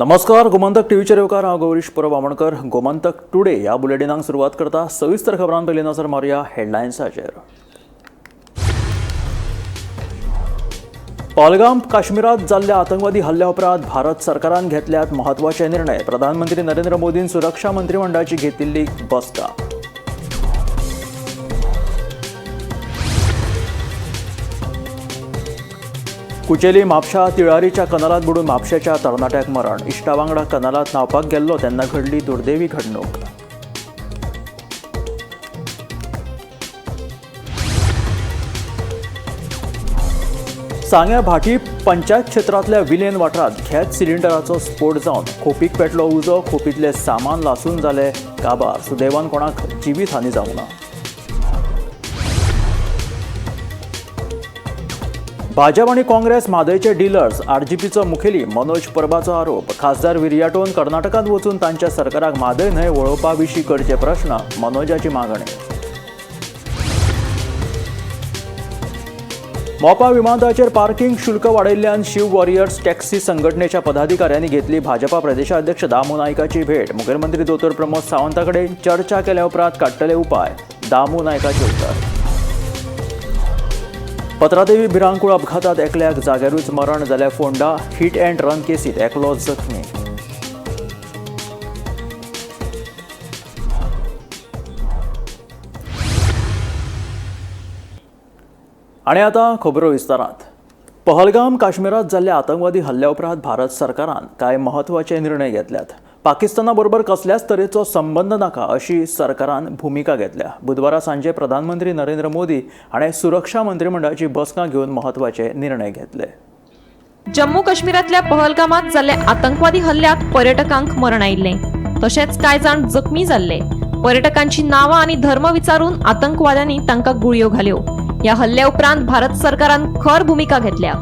नमस्कार. गोमंतक टीव्हीचे रेवकार हांव गौरीश परब आमोणकर. गोमंतक टुडे ह्या बुलेटिनाक सुरवात करता. सविस्तर खबरां पयलीं नजर मारया हेडलायन्साचेर. पहलगाम काश्मीरात जाल्ल्या आतंकवादी हल्ल्या उपरांत भारत सरकारान घेतल्यात म्हत्वाचे निर्णय. प्रधानमंत्री नरेंद्र मोदीन सुरक्षा मंत्रिमंडळाची घेतिल्ली बसका. कुचेली म्हापशा तिळारीच्या कनालात बुडून म्हापशेच्या तरणाट्याक मरण. इश्टा वांगडा कनालात न्हावपाक गेल्लो तेन्ना घडली दुर्दैवी घडणूक. सांग्या भाटी पंचायत क्षेत्रांतल्या विलेन वाठारांत गॅस सिलिंडराचो स्फोट जावन खोपीक पेटलो उजो. खोपींतले सामान लासून जाले काबार. सुदैवान कोणाक जिवीत हानी जावंक ना. भाजप आणि काँग्रेस म्हादयचे डिलर्स. आरजीपीचो मुखेली मनोज परबाचो आरोप. खासदार विर्याटोन कर्नाटकांत वचून तांच्या सरकाराक म्हादय न्हय वळोवपा विशीं करचे प्रश्न. मनोजाची मागणी. मोपा विमानतळाचेर पार्किंग शुल्क वाडयिल्ल्यान शिव वॉरियर्स टॅक्सी संघटनेच्या पदाधिकाऱ्यांनी घेतली भाजपा प्रदेशाध्यक्ष दामू नायकाची भेट. मुखेलमंत्री दोतोर प्रमोद सावंता कडेन चर्चा केल्या उपरांत काडटले उपाय. दामू नायकाचे उतर. पत्रादेवी भिरांकूळ अपघातात एकल्याक जाग्यारूच मरण. जाल्यार फोंडा हिट अँड रन केसीत एकलो जखमी. आणि आता खबरो विस्तारांत. पहलगाम काश्मीरात जाल्ल्या आतंकवादी हल्ल्या उपरांत भारत सरकारान कांय म्हत्वाचे निर्णय घेतल्यात. पाकिस्ताना बरोबर कसल्याच तरेचो संबंध नाका अशी सरकारान भुमिका घेतल्या. बुधवारा सांजे प्रधानमंत्री नरेंद्र मोदी हाणें सुरक्षा मंत्रिमंडळाची बसका घेवन म्हत्वाचे निर्णय घेतले. जम्मू काश्मीरातल्या पहलगामात जाल्ल्या आतंकवादी हल्ल्यात पर्यटकांक मरण आयिल्ले तशेंच कांय जाण जखमी जाल्ले. पर्यटकांची नांवां आनी धर्म विचारून आतंकवाद्यांनी तांकां गुळयो घाल्यो. या हल्ल्या उपरांत भारत सरकारान खर भूमिका घेतल्या.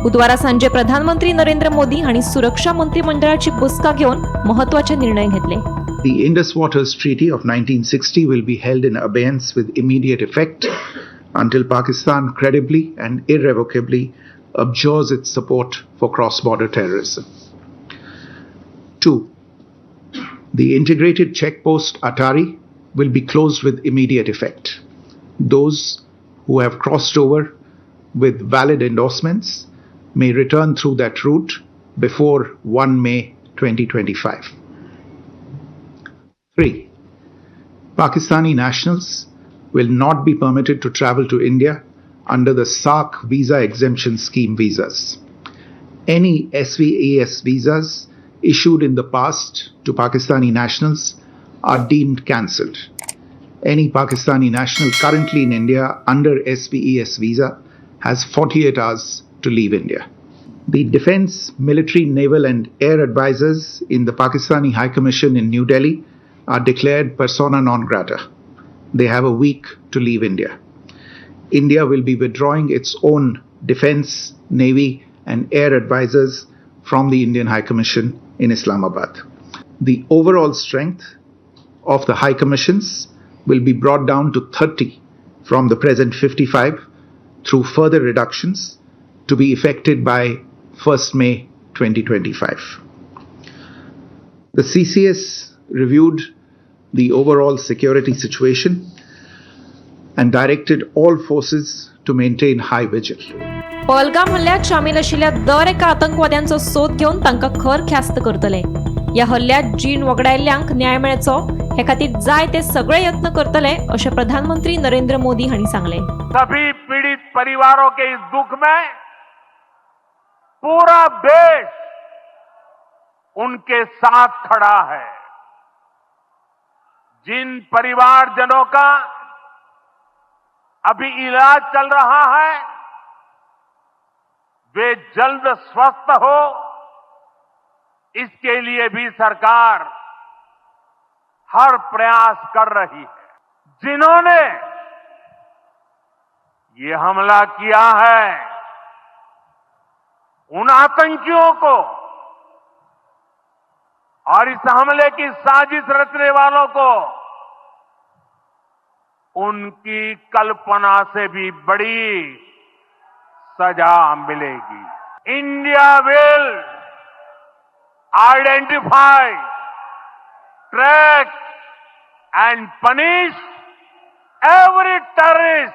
बुधवारा सांजे प्रधानमंत्री नरेंद्र मोदी हांणी सुरक्षा मंत्रिमंडळाची बसका घेवन महत्वाचे निर्णय घेतले. The Indus Waters Treaty of 1960 will be held in abeyance with immediate effect until Pakistan credibly and irrevocably abjures its support for cross-border terrorism. 2. The integrated checkpost Atari will be closed with immediate effect. Those who have crossed over with valid endorsements may return through that route before 1 May 2025. 3. Pakistani nationals will not be permitted to travel to India under the SAARC visa exemption scheme visas. Any SVAS visas issued in the past to Pakistani nationals are deemed cancelled. Any Pakistani national currently in India under SVES visa has 48 hours to leave India. The Defence, Military, Naval and Air advisors in the Pakistani High Commission in New Delhi are declared persona non grata. They have a week to leave India. India will be withdrawing its own Defence, Navy and Air advisors from the Indian High Commission in Islamabad. The overall strength of the High Commissions will be brought down to 30 from the present 55 through further reductions to be effected by 1st May 2025. The CCS reviewed the overall security situation and directed all forces to maintain high vigil. Pahalgam हल्ल्यात शामील आशिल्ल्या दर एका आतंकवाद्यांचो सोद घेवन तांकां खर ख्यास्त करतले. या हल्ल्यात जीण वगडायल्ल्यांक न्याय मेळचो हे खातीर जाय ते सगळे यत्न करतले अशें प्रधानमंत्री नरेंद्र मोदी हांणी सांगले. सभी पीड़ित परिवारों के इस दुख में पूरा देश उनके साथ खड़ा है. जिन परिवारजनों का अभी इलाज चल रहा है वे जल्द स्वस्थ हो, इसके लिए भी सरकार हर प्रयास कर रही है. जिन्होंने ये हमला किया है उन आतंकियों को और इस हमले की साजिश रचने वालों को उनकी कल्पना से भी बड़ी सजा मिलेगी. India will identify, track, and punish every terrorist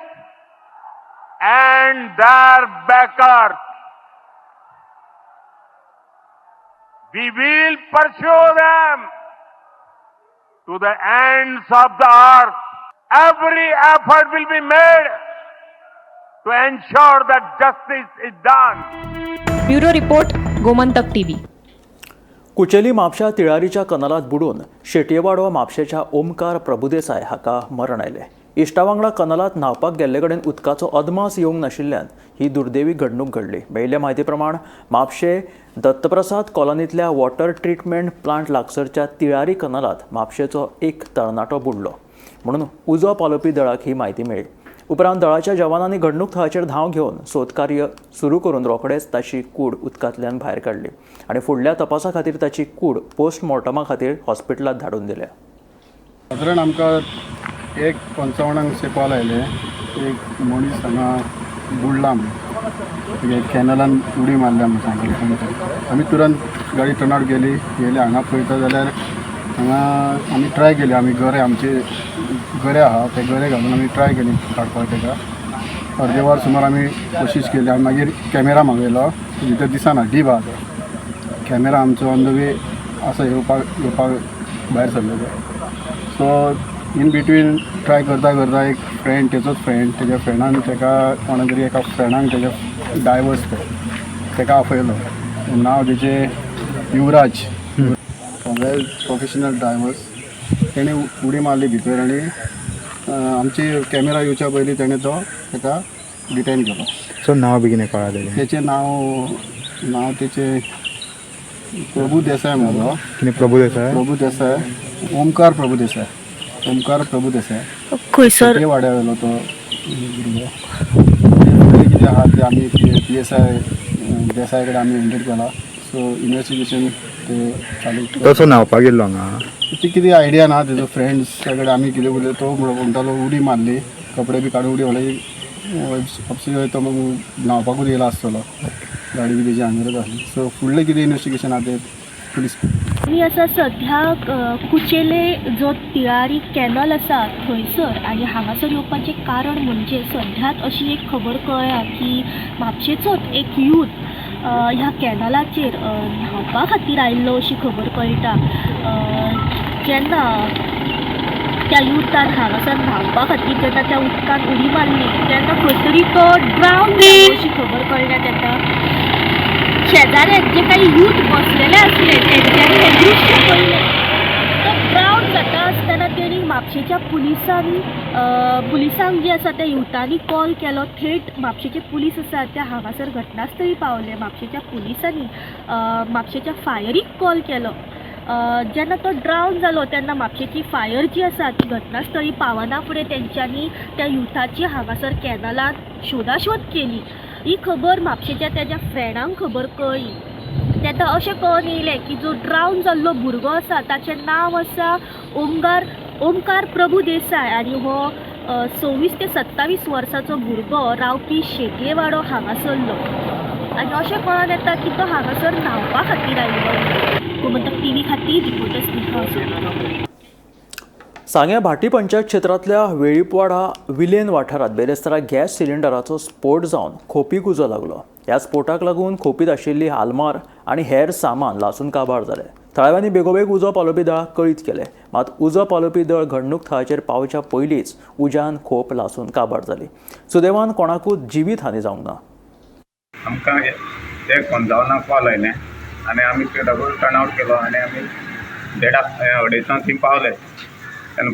and their backers. We will pursue them to the ends of the earth. Every effort will be made to ensure that justice is done. Bureau report, Gomantak TV. कुचेली म्हापशा तिळारीच्या कनालात बुडून शेटयेवाडो म्हापशेच्या ओमकार प्रभुदेसाय हाका मरण आयले. इश्टा वांगडा कनालात न्हावपाक गेल्ले कडेन उदकाचो अदमास येवंक नाशिल्ल्यान ही दुर्दैवी घडणूक घडली. मेळिल्ल्या म्हायती प्रमाण म्हापशे दत्तप्रसाद कॉलनींतल्या वॉटर ट्रीटमेंट प्लांट लागसरच्या तिळारी कनालात म्हापशेचो एक तरणाटो बुडलो म्हणून उजो पालोवपी दळाक ही म्हायती मेळ्ळी. उपरांत दळाच्या जवानांनी घडणूक थळाचेर धांव घेवन सोदकार्य सुरू करून रोखडेच ताची कूड उदकांतल्यान भायर काडली आनी फुडल्या तपासा खातीर ताची कूड पोस्टमॉर्टमा खातीर हॉस्पिटलांत धाडून दिल्या. सादारण आमकां 1:55 अशें कॉल आयले, एक मनीस हांगा बुडला म्हणून, कॅनलान उडी मारल्या म्हणून सांगलें. आमी तुरंत गाडी टर्न आउट गेली हांगा पळयता जाल्यार हांगा आमी ट्राय केली, आमी गरे आमचे गरे आहा ते गरे घालून आमी ट्राय केली काडपाक ताका. अर्दे वर सुमार आमी कोशिश केली आनी मागीर कॅमेरा मागयलो, भितर दिसना डीप आहा तो कॅमेरा आमचो ऑन द वे असो येवपाक भायर सरलेलो. सो इन बिटवीन ट्राय करता एक फ्रेंड, तेजोच फ्रेंड, तेज्या फ्रेंडान ताका कोणा तरी एका फ्रेंडान तेज्या डायवर्स ताका आपयलो. नांव तेजें युवराज, वेल प्रोफेशनल डायवर्स. तेणें उडी मारली भितर आनी आमची कॅमेरा येवच्या पयलीं तेणें तो ताका डिटेन केलो. सो नांव बेगीन कळ्ळें तेचें नांव तेचें प्रभू देसाय म्हणलो. कितें प्रभू देसाय, ओमकार प्रभू देसाय खंयसर वाड्यावेलो तो भुरगो. फुडें कितें आहा तें आमी PSI देसाय कडेन आमी हँडल केला. सो इन्वेस्टिगेशन ते चालू. तसो न्हावपाक गेल्लो हांगा, ती कितें आयडिया ना तेजो. फ्रेंड्स कडेन आमी कितें उलयले, तो म्हणटालो उडी मारली, कपडे बी काडून उडी मारली. अपसी तो न्हावपाकूच येयला आसतलो, गाडी बी तेजी हांगरच आसली. सो फुडलें कितें इन्वेस्टिगेशन आहा तें पुलीस. आमी आसा सध्या कुचेले जो तिळारी कॅनल आसा थंयसर, आनी हांगासर येवपाचें कारण म्हणजे सद्यात अशी एक खबर कळ्ळ्या की म्हापशेचोच एक यूथ ह्या कॅनलाचेर न्हावपा खातीर आयिल्लो अशी खबर कळटा. जेन्ना त्या युथान हांगासर न्हावपा खातीर जेन्ना त्या उदकांत उडी मारली तेन्ना खंय तरी तो ड्रावन जालो अशी खबर कळ्ळ्या ताका. शेजाऱ्याक जे काही यूथ बसलेले आसले तेंच्यांनी हें दृश्य पळयलें. तो ड्रावन जाता आसतना तेणी म्हापशेच्या पुलिसांक जे आसा त्या युथांनी कॉल केलो. थेट म्हापशेचे पुलीस आसा ते हांगासर घटनास्थळी पावले. म्हापशेच्या पुलिसांनी म्हापशेच्या फायरीक कॉल केलो. जेन्ना तो ड्रावन जालो तेन्ना म्हापशेची फायर जी आसा ती घटनास्थळी पावना फुडें तेंच्यांनी त्या युथाची हांगासर कॅनलांत शोधाशोध केली. ही खबर म्हापशेच्या तेज्या फ्रेंडांक खबर कळ्ळी. तेन्ना अशें कळून येयलें की जो ड्रावन जाल्लो भुरगो आसा ताचें नांव आसा ओमकार प्रभू देसाय आनी हो 26 ते 27 वर्साचो भुरगो रावपी शेटयेवाडो हांगासरलो. आनी अशें कळून येता की तो हांगासर न्हावपा खातीर आयिल्लो. गोमंतक टीव्ही खातीर रिपोर्टर स्नेहा. सांग्या भाटी पंचायत क्षेत्रांतल्या वेळीपवाडा विलेन वाठारांत बेरेस्तारा गॅस सिलिंडराचो स्फोट जावन खोपीक उजो लागलो. ह्या स्फोटाक लागून खोपीत आशिल्ली आलमार आनी हेर सामान लासून काबार जालें. थळाव्यांनी बेगोबेग उजो पालोवपी दळाक कळीत केलें, मात उजो पालोवपी दळ घडणूक थळाचेर पावच्या पयलींच उज्यान खोप लासून काबार जाली. सुदैवान कोणाकूच जिवीत हानी जावंक ना. आमकां एक 55 कॉल आयलें आनी आमी ते डबल टर्न आउट केलो आनी आमी 1:30 थंय पावले. तेन्ना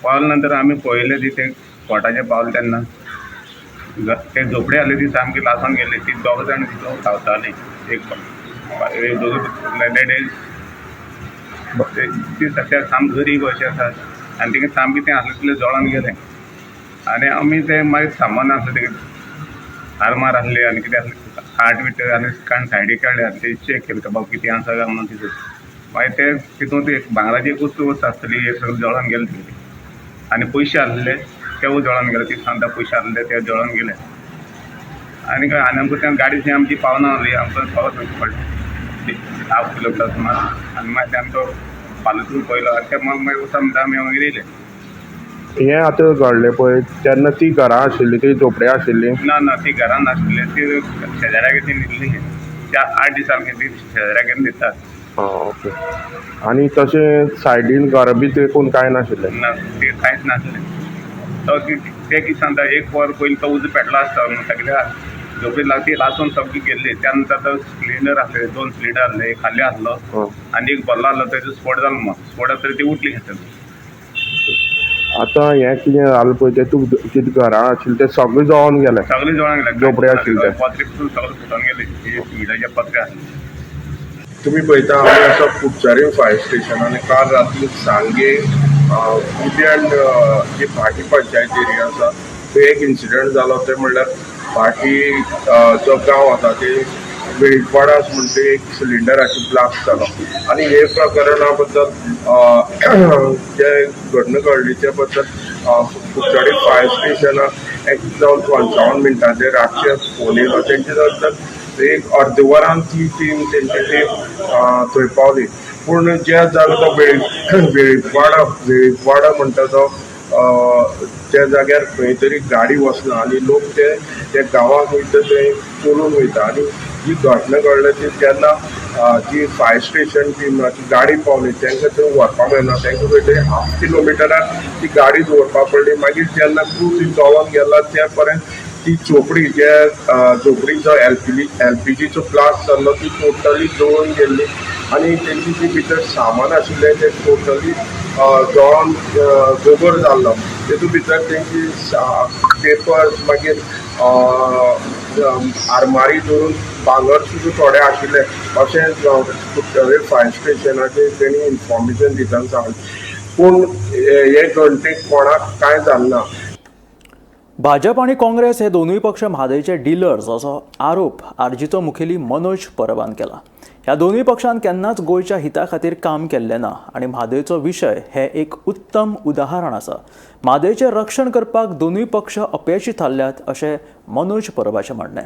पावले नंतर आमी पळयलें ती ते स्पॉटाचेर पावले तेन्ना ते झोपडी आसली ती सामकी लासून गेली. ती 2 जाण तितून धांवतालीं. एक दोग लेडीज ती सद्या साम गरीब अशी आसात आनी तिका सामकी तें आसलें तितलें जळोन गेलें. आनी आमी तें मागीर सामान आसलें तें आरमार आसली आनी कितें आसलें खाट बीट आनी काण सायडीक काडले आनी ते चॅक केलें बाबा कितें आसा काय म्हणून तितून. मागीर ते तितून ती भांगराची एक वस्तू आसतली हे सगळें जळोन गेलें तितली. आनी पयशे आसले तेवूय जळोन गेले. ती सांगता पयशे आसले ते जळोन गेले. आनी आमकां त्या गाडी आमची पावना आसली आमकां पावत पडली. हाफ किलोमीटर सुमार आनी मागीर ते आमचो पालतून पयलो आनी ते मागीर वचून म्हणटा आमी मागीर येयले. हे आतां घडलें पळय तेन्ना ती घरां आशिल्ली ती झोपडी आशिल्ली ना ती घरान नाशिल्ली, ती शेजाऱ्याक ती न्हिदली. 8 दिसांक ती शेजाऱ्याक न्हिदतात. ओके. आनी तशें सायडीन घरा बी देखून कांय नाशिल्लें? ना ते कांयच नासलें. तो ते कितें सांगता, एक वर पयलीं तो उजो पेटलो आसता न्हू, सगळ्या झोपडी लागती लासून सगळी गेल्ली. त्या नंतर तो सिलिंडर आसले, 2 सिलिंडर आसले, एक खाली आसलो आनी एक भरलो आसलो. तेजो स्फोट जालो मग. स्फोटाक तरी ती उठली घेतली. आतां हें कितें जालें पळय तें तूं कितें घरां आशिल्लें तें सगळें जळोन गेलें? सगळी जळोन गेले. झोपडी आशिल्ली ते पत्रे पसून सगळें फुटोन गेले. सिमेंटाचे पत्रे आसले. तुम्ही पळयता आमी आसा कुडचडें फायर स्टेशन आनी काल राती सांगे कुड्यान जी भाटी पंचायत एरिया आसा थंय एक इन्सिडंट जालो. ते म्हणल्यार भाटी जो गांव आसा ते वेळीपाडास म्हणटा एक सिलिंडराची ब्लास्ट जालो आनी हे प्रकरणा बद्दल जे घडण घडली ते बद्दल कुडचडे फायर स्टेशनाक 1:55 मिनटांचेर रातचे फोन येयलो. तेंचे नंतर एक अर्द वरान ती टीम तेंची टीम थंय पावली. पूण जे जालो तो वेळीपाडा म्हणटा तो त्या जाग्यार खंय तरी गाडी वचना आनी लोक ते गांवांक वयता थंय चलून वयता. आनी जी घटना घडली ती तेन्ना जी फायर स्टेशन टीम ती गाडी पावली तांकां थंय व्हरपाक मेळना. तांकां खंय तरी 1/2 किलोमिटरार ती गाडी दवरपाक पडली. मागीर जेन्ना क्रू ती जळोन गेला ते पर्यंत ती झोपडी जे झोपडीचो एलपीजीचो ब्लास्ट जाल्लो ती टोटली जळून गेल्ली आनी तेंची जी भितर सामान आशिल्लें तें टोटली जळोन गोबर जाल्लो. तेतूंत भितर तेंची पेपर्स मागीर आरमारी धरून भांगर सुद्दां थोडे आशिल्ले अशें कुडचडे फायर स्टेशनाचेर तेणी इन्फॉर्मेशन दितना सांगलें. पूण हे घडणेक कोणाक कांय जालें ना. भाजप आणि काँग्रेस हे दोनूय पक्ष म्हादयचे डिलर्स असो आरोप आरजीचो मुखेली मनोज परबान केला. ह्या दोनूय पक्षान केन्नाच गोंयच्या हिता खातीर काम केल्लें ना आनी म्हादयचो विशय हे एक उत्तम उदाहरण आसा. म्हादयचें रक्षण करपाक दोनूय पक्ष अपयशी थारल्यात अशें मनोज परबाचें म्हणणें.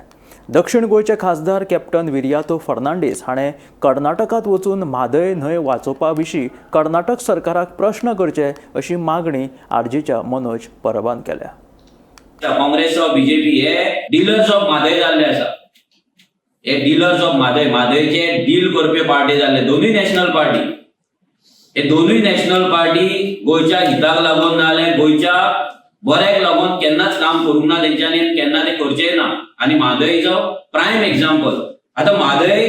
दक्षिण गोंयचे खासदार कॅप्टन विरियातो फर्नांडीस हाणें कर्नाटकांत वचून म्हादय न्हंय वाचोवपा विशीं कर्नाटक सरकाराक प्रश्न करचे अशी मागणी आरजीच्या मनोज परबान केल्या. काँग्रेस ऑफ बीजेपी हे डीलर्स ऑफ म्हादय जाल्ले आसा. हे डीलर्स ऑफ म्हादयचे डील करपी पार्टी जाल्ले दोनूय नॅशनल पार्टी. हे दोनूय नॅशनल पार्टी गोंयच्या हिताक लागून नाजाल्यार गोंयच्या बऱ्याक लागून केन्नाच काम करूंक ना तेंच्यांनी, केन्ना ते करचेय ना. आनी म्हादयचो प्रायम एक्झाम्पल. आतां म्हादय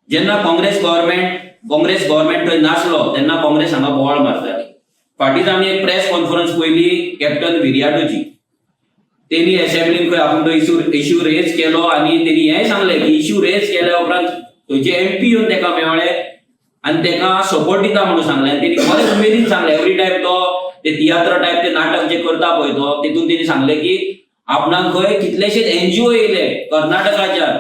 जेन्ना काँग्रेस गव्हर्नमेंट थंय नासलो तेन्ना काँग्रेस हांगा बोवाळ मारताली. फाटींच आमी एक प्रेस कॉन्फरन्स पयली कॅप्टन विरियाटोची. तेणी असेंब्लीन खंय आपूण तो इश्यू रेज केलो आनी तेणी हेंय सांगलें की इश्यू रेज केल्या उपरांत थंयचे एमपी येवन तेका मेळ्ळे आनी तेका सपोर्ट दिता म्हणून सांगलें. तेणी बरें उमेदीन सांगलें. एवरी टायम तो ते तियात्र टायप ते नाटक जे करता पळय तो तेतून तेणी सांगलें की आपणाक खंय कितलेशेच एनजीओ येयले कर्नाटकाच्यान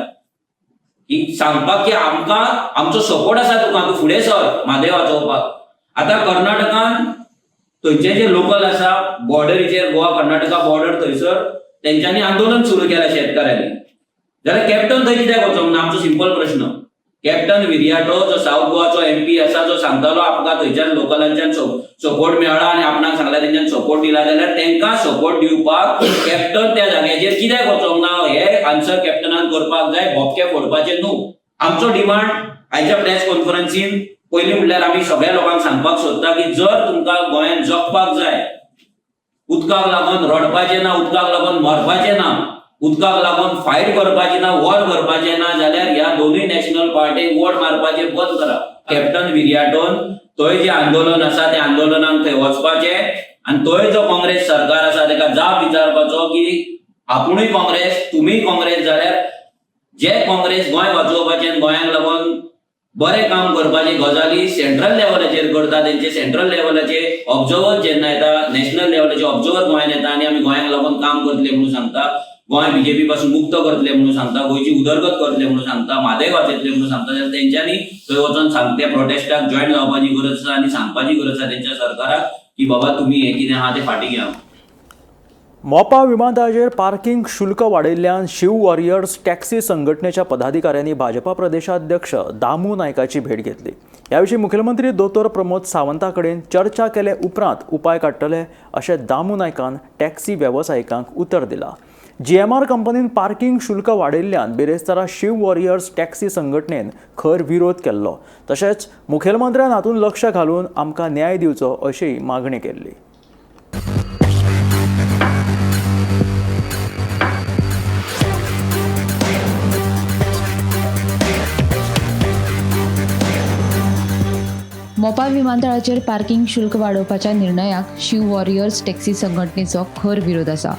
की सांगपाक की आमकां आमचो सपोर्ट आसा तुका, तूं फुडें सर म्हादय वाचोवपाक. आतां कर्नाटकान थंयचे जे लोकल आसा बॉर्डरीचेर गोवा कर्नाटका बॉर्डर थंयसर तेंच्यांनी आंदोलन सुरू केलें शेतकाऱ्यांनी. जाल्यार कॅप्टन थंय कित्याक वचोंक ना? आमचो सिंपल प्रश्न. कॅप्टन विरियाटो जो साऊथ गोवाचो एमपी आसा जो सांगतालो आमकां थंयच्यान लोकलांच्यान सपोर्ट मेळ्ळा आनी आपणाक सांगल्यार तेंच्यान सपोर्ट दिला, जाल्यार तेंकां सपोर्ट दिवपाक कॅप्टन त्या जाग्याचेर कित्याक वचोंक ना? हे आन्सर कॅप्टनान करपाक जाय. भोपके फोडपाचे न्हू. आमचो डिमांड आयच्या प्रेस कॉन्फरन्सीन पयलीं म्हणल्यार आमी सगळ्या लोकांक सांगपाक सोदता की जर तुमकां गोंयांत जगपाक जाय, उदकाक लागून रडपाचें ना, उदकाक लागून मरपाचें ना, उदकाक लागून फायट करपाचें ना, वॉर करपाचें ना, जाल्यार ह्या दोनूय नॅशनल पार्टीक वोट मारपाचें बंद करा. कॅप्टन विरियाटोन थंय जें आंदोलन आसा त्या आंदोलनाक थंय वचपाचें आनी थंय जो काँग्रेस सरकार आसा ताका जाप विचारपाचो की आपुणूय काँग्रेस, तुमीय काँग्रेस, जाल्यार जे काँग्रेस गोंय वाचोवपाचें गोंयांक लागून बरें काम करपाची गजाली सेंट्रल लेवलाचेर करता. तेंचे सेंट्रल लेवलाचे ऑब्जर्वर जेन्ना येता, नॅशनल लेवलाचे ऑब्जर्वर गोंयांत येता आनी आमी गोंयांक लागून काम करतले म्हणून सांगता, गोंय बीजेपी पासून मुक्त करतले म्हणून सांगता, गोंयची उदरगत करतले म्हणून सांगता, म्हादय वाचयतले म्हणून सांगता, जाल्यार तेंच्यांनी थंय वचून त्या प्रोटेस्टाक जॉयन जावपाची गरज आसा आनी सांगपाची गरज आसा तेंच्या सरकाराक की बाबा तुमी हें कितें आहा तें फाटीं घेया. मोपा विमानतळाचेर पार्किंग शुल्क वाडयिल्ल्यान शिव वॉरियर्स टॅक्सी संघटनेच्या पदाधिकाऱ्यांनी भाजपा प्रदेशाध्यक्ष दामू नायकाची भेट घेतली. ह्या विशीं मुखेलमंत्री दोतोर प्रमोद सावंता कडेन चर्चा केले उपरांत उपाय काडटले अशें दामू नायकान टॅक्सी वेवसायिकांक उतर दिलां. GMR कंपनीन पार्किंग शुल्क वाडयिल्ल्यान बिरेस्तारा शिव वॉरियर्स टॅक्सी संघटनेन खर विरोध केल्लो. तशेंच मुखेलमंत्र्यान हातूंत लक्ष घालून आमकां न्याय दिवचो अशीय मागणी केल्ली. मोपा विमानतळाचेर पार्किंग शुल्क वाडोवपाच्या निर्णयाक शिव वॉरियर्स टॅक्सी संघटनेचो खर विरोध आसा.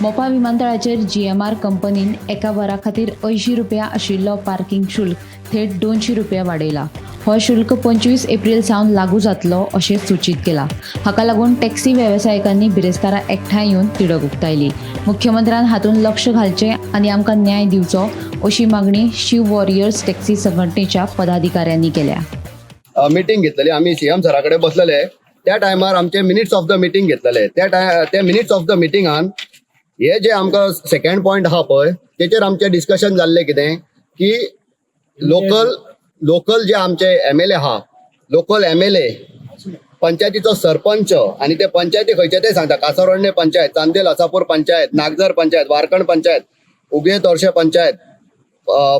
मोपा विमानतळाचेर GMR कंपनीन एका वरा खातीर 80 रुपया आशिल्लो पार्किंग शुल्क थेट 200 रुपया वाडयला. हो शुल्क 25 एप्रिल सावन लागू जातलो अशें सूचित केला. हाका लागून टॅक्सी वेवसायिकांनी बिरेस्तारा एकठांय येवन तिडक उक्तायली. मुख्यमंत्र्यान हातूंत लक्ष घालचें आनी आमकां न्याय दिवचो अशी मागणी शिव वॉरियर्स टॅक्सी संघटनेच्या पदाधिकाऱ्यांनी केल्या. मिटींग घेतलेली आम्ही CM सरा कडेन बसलेले त्या टायमार आमचे मिनिट्स ऑफ द मिटींग घेतलेले त्या मिनिट्स ऑफ द मिटींगान हे जे आमकां सेकंड पॉयंट आहा पळय तेचेर आमचे डिस्कशन जाल्ले कितें की लोकल जे आमचे MLA आहा लोकल MLA पंचायतीचो सरपंच आणि ते पंचायती खंयचे ते सांगता. कासारवडणे पंचायत, चांदेल आसापूर पंचायत, नागझर पंचायत, वारकण पंचायत, उगये तोरशे पंचायत,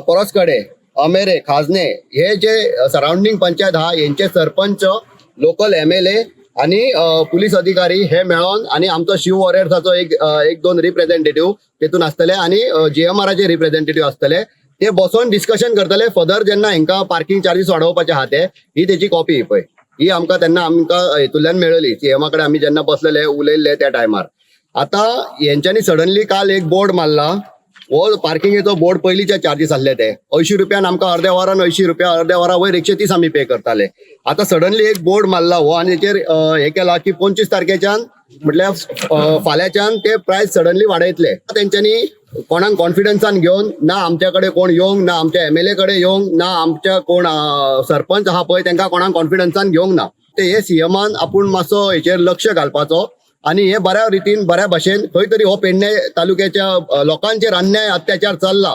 परसकडे, अमेरे, खाजने हे जे सराउंडिंग पंचायत आहा यांचे सरपंच, लोकल MLA आणि पुलीस अधिकारी हे मेळोन आणि आमचो शिव वॉरियर्साचो एक दोन रिप्रेझेंटेटिव्ह तेतून आसतले आणि GMRचे रिप्रेझेंटेटिव्ह आसतले. ते बसोन डिस्कशन करतले फर्दर जेन्ना हांकां पार्किंग चार्जीस वाडोवपाचे आहा ते ही तेची कॉपी पळय ही आमकां हेतूंतल्यान मेळ्ळी. CM कडेन आमी जेन्ना बसलेले उलयल्ले त्या टायमार. आतां हेंच्यांनी सडनली काल एक बोर्ड मारला. हो पार्किंगेचो बोर्ड पयलींचे चार्जीस आसले ते 80 रुपयान आमकां अर्द्या वरान 80 रुपया, अर्द्या वरा वयर 130 आमी पे करताले. आतां सडनली एक बोर्ड मारला हो आनी तेचेर हे केला की 25 तारखेच्यान म्हटल्यार फाल्यांच्यान ते प्रायस सडनली वाडयतले. तेंच्यांनी कोणाक कॉन्फिडन्सान घेवन ना आमच्या कडेन कोण येवंक ना, आमच्या MLA कडेन येवंक ना, आमच्या कोण सरपंच आहा पळय तांकां कोणाक कॉन्फिडन्सान घेवंक ना. ते हे CMन आपूण मातसो हेचेर लक्ष घालपाचो आणि हे बऱ्या रितीन बऱ्या भाशेन खंय तरी हो पेडणे तालुक्याच्या लोकांचेर अन्याय अत्याचार चालला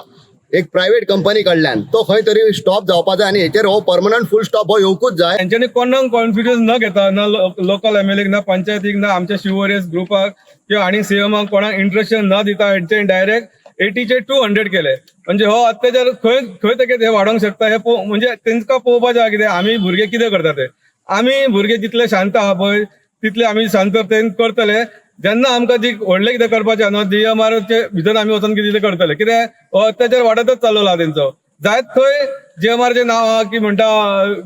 एक प्रायव्हेट कंपनी कडल्यान तो खंय तरी स्टॉप जावपा जाय आणि हेचेर हो परमनंट फुल स्टॉप हो येवकूच जाय. त्यांच्यानी कोणाक कॉन्फिडन्स न घेता ना लोकल MLA ना पंचायतीक ना आमच्या शिव वॉरियर्स ग्रुपाक किंवा आणि CMक कोणाक इंट्रक्शन न दिता हेंचे डायरेक्ट 80 चे 200 केले. म्हणजे हो अत्याचार खंय तरी हे वाडोंक शकता हे म्हणजे तांकां पळोवपाचें आहा कितें आमी भुरगे कितें करता ते. आमी भुरगे जितले शांत आहा पळय तितले आमी शांततेन करतले. जेन्ना आमकां जी व्हडलें कितें करपाचें न्हू GMRचे भितर आमी वचून कितें करतले कित्याक हो अत्याचार वाडतच चाललो आहा तेंचो. जायत थंय GMRचें नांव आहा की म्हणटा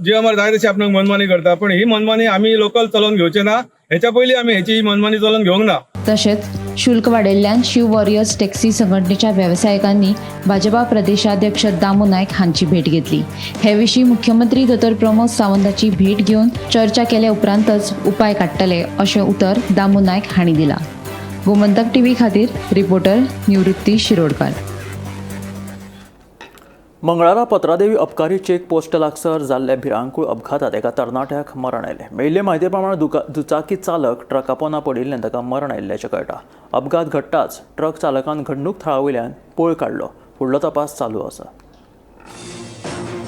GMR जाय तशी आपणाक मनमानी करता पण ही मनमानी आमी लोकल चलोवन घेवचे ना. हेच्या पयलीं आमी हेची ही मनमानी चलोवन घेवंक ना. तशेंच शुल्क वाडयिल्ल्यान शिव वॉरियर्स टॅक्सी संघटनेच्या वेवसायिकांनी भाजपा प्रदेशाध्यक्ष दामू नायक हांची भेट घेतली. हे विशीं मुख्यमंत्री दोतोर प्रमोद सावंताची भेट घेवन चर्चा केल्या उपरांतच उपाय काडटले अशें उतर दामू नायक हांणी दिलां. गोमंतक TV खातीर रिपोर्टर निवृत्ती शिरोडकार. मंगळारा पत्रादेवी अबकारी चेक पोस्ट लागसार जाल्ल्या भिरांकूळ अपघातात एका तरणाट्याक मरण आयलें. मेळिल्ले म्हायती प्रमाण दुचाकी चालक ट्रका पोंदा पडिल्ल्यान ताका मरण आयिल्ल्याचें कळटा. अपघात घडटाच ट्रक चालकान घडणूक थळावयल्यान पळ काडलो. फुडलो तपास चालू आसा.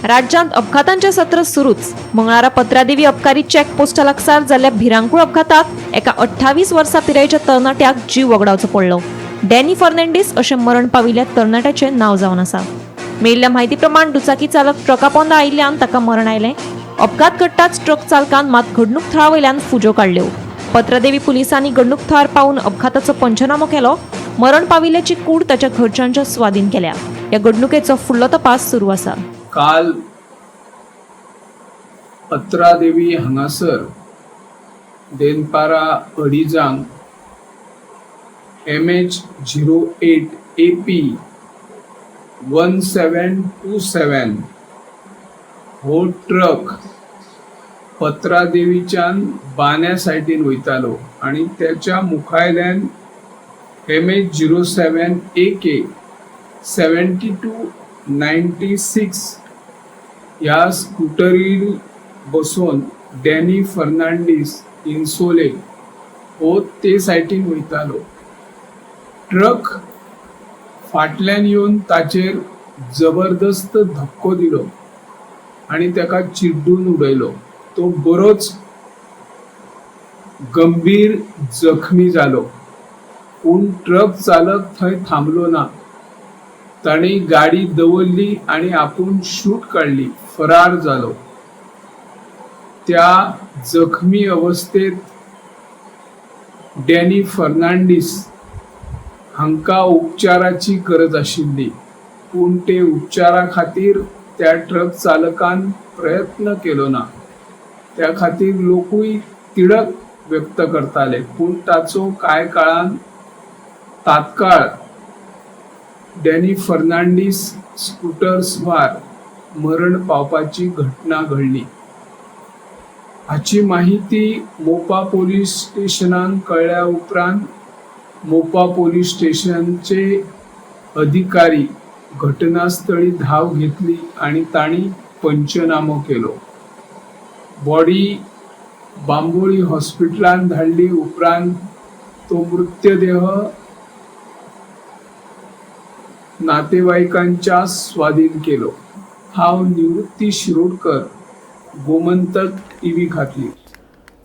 राज्यांत अपघातांचें सत्र सुरूच. मंगळारा पत्रादेवी अबकारी चेक पोस्टा लागसार जाल्ल्या भिरांकूळ अपघातात एका 28 वर्सां पिरायेच्या तरणाट्याक जीव वगडावचो पडलो. डॅनी फर्नांडीस अशें मरण पाविल्ल्या तरणाट्याचें नांव जावन आसा. मेळिल्ल्या म्हायती प्रमाण दुचाकी चालक ट्रका पोंदा आयिल्ल्यान ताका मरण आयलें. अपघात घडटाच ट्रक चालकान मात घडणूक थळावयल्यान फुजो काडल्यो. पत्रादेवी पुलिसांनी घडणूक थळार पावून अपघाताचो पंचनामो केलो. मरण पाविल्ल्याची कूड ताच्या घरच्यांच्या स्वाधीन केल्या. ह्या घडणुकेचो फुडलो तपास सुरू आसा. काल पत्रादेवी हांगासर देनपारा अडिजांक MH08 AP 1727 हो ट्रक पत्रादेवीच्यान बान्या सायडीन वयतालो आणि त्याच्या मुखायल्यान MH07 AK 7296 ह्या स्कूटरीर बसून डॅनी फर्नांडीस इन्सोले हो ते सायडीन वयतालो. ट्रक फाटल्यान येवन ताचेर जबरदस्त धक्को दिलो आणि ताका चिड्डून उडयलो. तो बरोच गंभीर जखमी जालो. पूण ट्रक चालक थंय थांबलो ना. ताणी गाडी दवरली आणि आपूण शूट काढली, फरार जालो. त्या जखमी अवस्थेत डॅनी फर्नांडीस हांकां उपचाराची गरज आशिल्ली, पूण ते उपचारा खातीर त्या ट्रक चालकान प्रयत्न केलो ना. त्या खातीर लोकूय तिडक व्यक्त करताले, पूण ताचो कांय काळान तात्काळ डॅनी फर्नांडीस स्कूटर स्वार मरण पावपाची घटना घडली. हाची माहिती मोपा पोलीस स्टेशनान कळ्ळ्या उपरांत मोपा पोलीस स्टेशनचे अधिकारी घटनास्थळी धाव घेतली आणि तांणी पंचनामो केलो. बॉडी बांबोळी हॉस्पिटलांत धाडली उपरांत तो मृतदेह नातेवाईकांच्या स्वाधीन केलो. हांव निवृत्ती शिरोडकर, गोमंतक टीव्ही खातीर.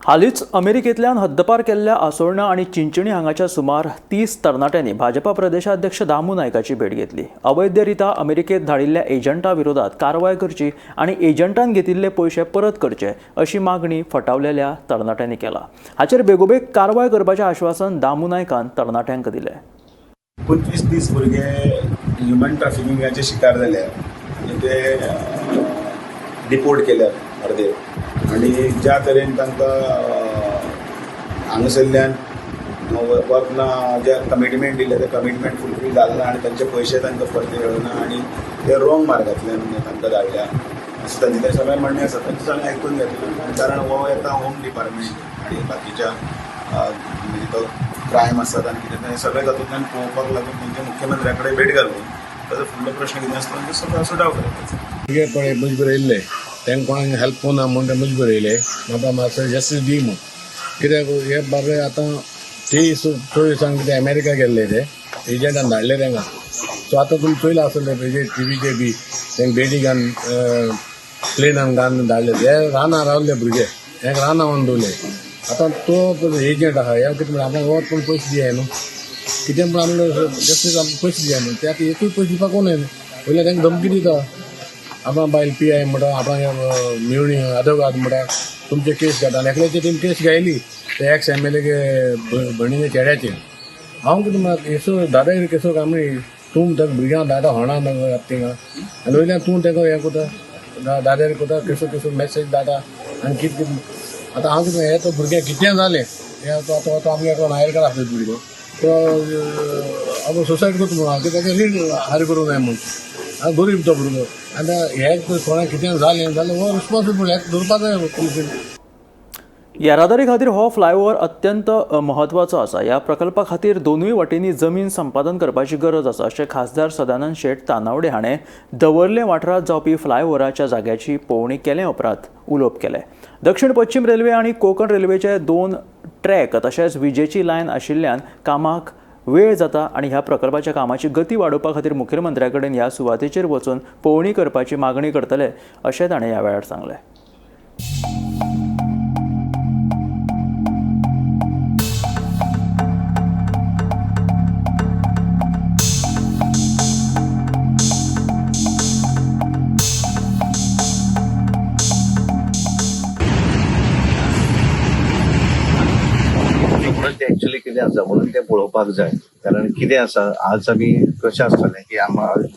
हालींच अमेरिकेंतल्यान हद्दपार केल्ल्या आसोळणा आनी चिंचणी हांगाच्या सुमार 30 तरणाट्यांनी भाजपा प्रदेशाध्यक्ष दामू नायकाची भेट घेतली. अवैधरित्या अमेरिकेत धाडिल्ल्या एजंटा विरोधात कारवाय करची आणि एजंटान घेतिल्ले पयशे परत करचे अशी मागणी फटावलेल्या तरणाट्यांनी केला. हाचेर बेगोबेग कारवाय करपाचें आश्वासन दामू नायकान तरणाट्यांक दिलें. 25-30 भुरगे ह्युमन ट्रॅफिकिंगाचे शिकार जाले आनी ते डिपोर्ट केल्यात अर्दे. आनी ज्या तरेन तांकां हांगासरल्यान वतना जे कमिटमेंट दिले ते कमिटमेंट फुलफील जालें ना आनी तांचे पयशे तांकां परते मेळूना आनी ते रॉंग मार्गांतल्यान तांकां धाडल्या अशें तांचे ते सगळें म्हणणें आसा. तांचे सगळें आयकून घेतलें कारण हो येता होम डिपार्टमेंट आनी बाकीच्या म्हणजे तो क्रायम आसतात आनी कितें हें सगळें तातूंतल्यान पळोवपाक लागून तेंच्या मुख्यमंत्र्या कडेन भेट घालून ताचो फुडलो प्रश्न कितें आसता तो सगळो सुटाव करपाचो. भुरगे पळय मजबूर येयल्ले तांकां कोणाक हेल्प कोना म्हूण ते मजबूर येयले. म्हाका मातसो जस्टीस दी म्हूण. कित्याक हे बाबडे आतां ते चोय सांग कितें अमेरिका गेल्ले ते एजंटान धाडले तांकां. सो आतां तुमी चोयला आसतले पळय टीव्हीचे बी तांकां बेडी घालून प्लेनान घालून धाडले. हे रानां रावल्ले भुरगे हेंक रानां व्हरून दवरले. आतां तो एजंट आहा हे कितें म्हणटा आमकां वत पूण पयशे दियाय न्हू कितें पूण आमकां जस्टीस आमकां पयशे दियाय न्हू. ते आतां एकूय पयशे दिवपाक कोण येना. पयलीं तांकां धमकी दिता आपण बायल PI म्हणटा आपण मेवणी आदवघात म्हणटा तुमचे केस घेता. एकल्याची टीम केस घायली ते एक्स MLA भणीचे चेड्याचेर. हांव कितें म्हणटा केसो दादा केसो काम तूं त्या भुरग्यांक दादा होणा थिंगा आनी वयल्यान तूं ताका हें कोता दाद्यार कोता केसो मॅसेज धाडटा आनी कितें आतां हांव कितें हें तो भुरगें कितें जालें हें आतां आमगे एकलो नायरकार आसलो भुरगो तो आपूण सुसायड करता म्हणून हांव ताका रीण हार करूं जाय म्हणून. हांव गरीब तो भुरगो आतां हें कोणाक कितें जालें जाल्यार हो रिस्पॉन्सिबल हें धरपाक जाय पुलिसेन. येरादारी खातीर हो फ्लायओव्हर अत्यंत महत्वाचो आसा. ह्या प्रकल्पा खातीर दोनूय वटेनी जमीन संपादन करपाची गरज आसा अशें खासदार सदानंद शेट तानावडे हाणें दवर्ले वाठारांत जावपी फ्लायओव्हराच्या जाग्याची पळोवणी केले उपरांत उलोवप केलें. दक्षिण पश्चिम रेल्वे आनी कोंकण रेल्वेचे 2 ट्रॅक तशेंच विजेची लायन आशिल्ल्यान कामाक वेळ जाता आनी ह्या प्रकल्पाच्या कामाची गती वाडोवपा खातीर मुखेलमंत्र्या कडेन ह्या सुवातेचेर वचून पळोवणी करपाची मागणी करतले अशें ताणें ह्या वेळार सांगलें. एक्चुअली कितें आसा म्हणून ते पळोवपाक जाय. कारण कितें आसा आज आमी कशें आसतलें की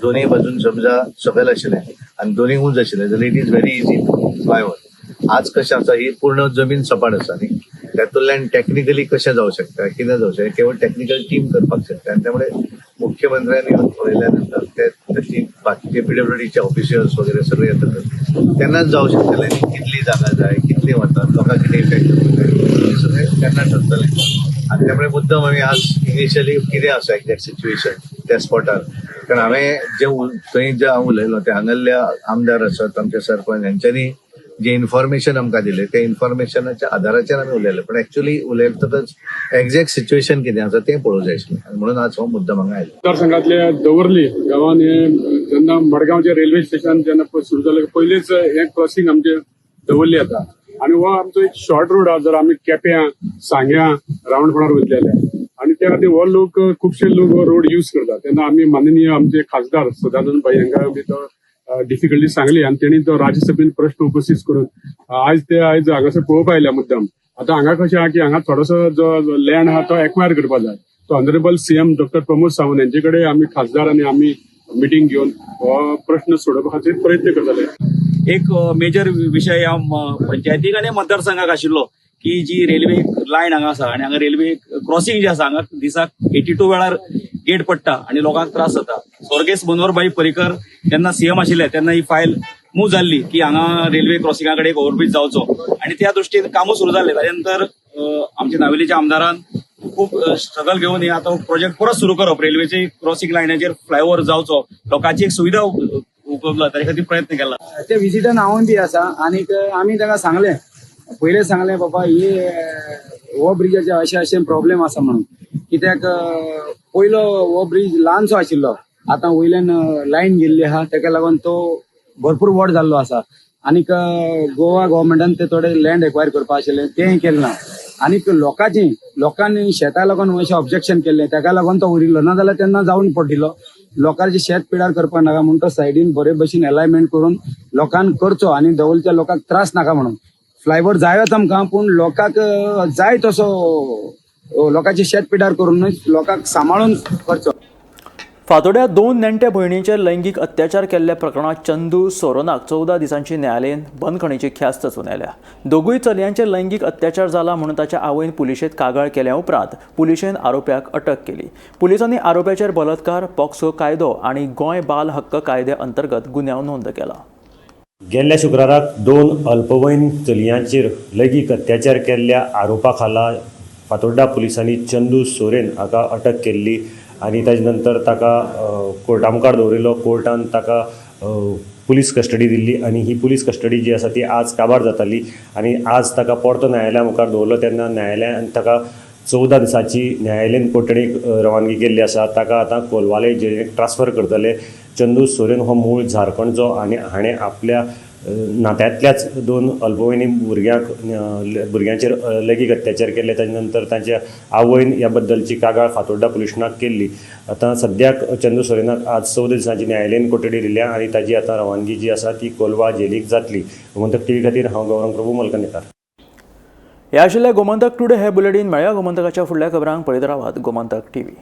दोनूय बाजून समजा सकयल आशिल्लें आनी दोनूय उंच आशिल्लें जाल्यार it is very easy to fly over. आज कशें आसा ही पूर्ण जमीन सपाट आसा न्ही तातूंतल्यान टॅक्निकली कशें जावं शकता कितें जावं शकता केवळ टॅक्निकल टीम करपाक शकता. आनी त्यामुळे मुख्यमंत्र्यांनी येवन पळयल्या नंतर ते बाकीचे PWDचे ऑफिशियल्स वगैरे सगळे येतात तेन्नाच जावं शकतलें कितली जागा जाय कितली वतात लोकांक कितें इफेक्ट जावंक जाय हे सगळें तेन्ना ठरतलें. आनी त्यामुळे मुद्दम आमी आज इनिशियली कितें आसा एक्झॅक्ट सिच्युएशन त्या स्पॉटार कारण हांवें जे थंय जे हांव उलयलो ते हांगाल्ल्या आमदार आसात आमचे सरपंच हेंच्यांनी जे इन्फॉर्मेशन आमकां दिलें त्या इन्फॉर्मेशनाच्या आधाराचेर आमी उलयले, पण एक्चुअली उलयतकच एक्झॅक्ट सिच्युएशन कितें आसा तें पळोवंक जाय आशिल्लें, आनी म्हणून आज हो मुद्दम हांगा आयलो. मतदारसंघातल्या दवर्ली गांवांत जेन्ना मडगांवचे रेल्वे स्टेशन जेन्ना सुरू जालें पयलींच हे क्रॉसिंग आमचे दवर्ली येता, आनी हो आमचो एक शॉर्ट रोड आसा. जर आमी केप्यां सांग्या रावंडपणार वयतले जाल्यार, आनी त्या खातीर हो लोक खुबशे लोक हो रोड यूज करतात. तेन्ना आमी माननीय आमचे खासदार सदानंद भाई हांकां बी तो डिफिकल्टी सांगली, आनी तेणी तो राज्यसभेन प्रश्न उपस्थित करून आयज हांगासर पळोवपाक आयल्या मुद्दम. आतां हांगा कशें आहा की हांगा थोडोसो जो लँड आहा तो एक्वायर करपा जाय. तो honourable CM doctor Pramod Sawant यांचे कडेन आमी खासदार आनी आमी मिटींग घेवन हो प्रश्न सोडोवपा खातीर प्रयत्न करतले. एक मेजर विशय ह्या पंचायतीक आनी मतदारसंघाक आशिल्लो की जी रेल्वे लायन हांगा आसा आनी हांगा रेल्वे क्रॉसिंग जे आसा हांगा दिसाक 82 वेळार गेट पडटा आनी लोकांक त्रास जाता. स्वर्गेस मनोहरभाई पर्रीकर जेन्ना सीएम आशिल्ले तेन्ना ही फायल मूव जाल्ली की हांगा रेल्वे क्रॉसिंगा कडेन एक ओव्हरब्रिज जावचो, आनी त्या दृश्टीन कामूय सुरू जाल्लें. ताचे नंतर आमच्या नावेलीच्या आमदारान खूब स्ट्रगल घेवन हे आतां प्रोजेक्ट परत सुरू करप, रेल्वेचे क्रॉसिंग लायनाचेर फ्लायओव्हर जावचो, लोकांची एक सुविधा उपलब्ध ताचे खातीर प्रयत्न केला. त्या विजिटान हांवूय बी आसा, आनीक आमी ताका सांगलें पयलें सांगलें बाबा हो ब्रिजाचे अशें प्रॉब्लेम आसा म्हणून, कित्याक पयलो हो ब्रिज ल्हानसो आशिल्लो, आतां वयल्यान लायन गेल्ली आहा ताका लागून तो भरपूर व्हड जाल्लो आसा. आनीक गोवा गव्हर्मेंटान ते थोडे लँड एक्वायर करपा आशिल्लें तेंय केलें ना. आनीक लोकांनी शेता लागून अशें ऑब्जेक्शन केल्लें, ताका लागून तो उरिल्लो, ना जाल्यार तेन्ना जावन पडिल्लो. लोकांचे शेत पिडार करपाक नाका म्हणून तो सायडीन बरे भशेन अलायनमेंट करून लोकांक करचो आनी दवलच्या लोकांक त्रास नाका म्हणून. फ्लायओव्हर जायोच आमकां, पूण लोकांक जाय तसो लोकांचे शेत पिडार करूनच लोकांक सांबाळून करचो. फातोड्यात 2 नेण्ट्या भयणींचेर लैंगीक अत्याचार केल्ल्या प्रकरणात चंदू सोरोनाक 14 दिसांची न्यायालयान बंदखणीची ख्यास्त सुनायल्या. दोगूय चलयांचेर लैंगीक अत्याचार जाला म्हणून ताच्या आवयन पुलिशेंत कागाळ केल्या उपरांत पुलिशेन आरोप्याक अटक केली. पुलिसांनी आरोप्याचेर बलात्कार, पॉक्सो कायदो आनी गोंय बाल हक्क कायद्या अंतर्गत गुन्यांव नोंद केला. गेल्ल्या शुक्राराक 2 अल्पवयीन चलयांचेर लैंगीक अत्याचार केल्ल्या आरोपा खाला फातोर्डा पुलिसांनी चंदू सोरेन हाका अटक केल्ली आनी ताजे नंतर ताका कोर्टा मुखार दवरिल्लो. कोर्टान ताका पुलीस कस्टडी दिल्ली आनी ही पुलीस कस्टडी जी आसा ती आज काबार जाताली आनी आज ताका परतो न्यायालया मुखार दवरलो तेन्ना न्यायालयान ताका 14 दिसांची न्यायालयीन कोठडीक रवानगी केल्ली आसा. ताका आतां कोलवाले जेलीक ट्रान्सफर करतले. चंदू सोरेन हो मूळ झारखंडचो आनी हाणें आपल्या नात्यांतल्याच 2 अल्पवयीन भुरग्यांचेर लैंगीक अत्याचार केले. ताजे नंतर तांच्या आवयन ह्या बद्दलची कागाळ फातोर्डा पुलिसांक केल्ली. आतां सद्याक चंदू सोरेनाक आज 14 दिसांची न्यायालयीन कोठडी दिल्या आनी ताजी आतां रवानगी जी आसा ती कोलवा जेलीक जातली. गोमंतक टीव्ही खातीर हांव गौरंग प्रभू मलकनेकार. हे आशिल्ले गोमंतक टुडे. हे बुलेटीन मेळ्या गोमंतकाच्या फुडल्या खबरांक पळयत रावात गोमंतक टीव्ही.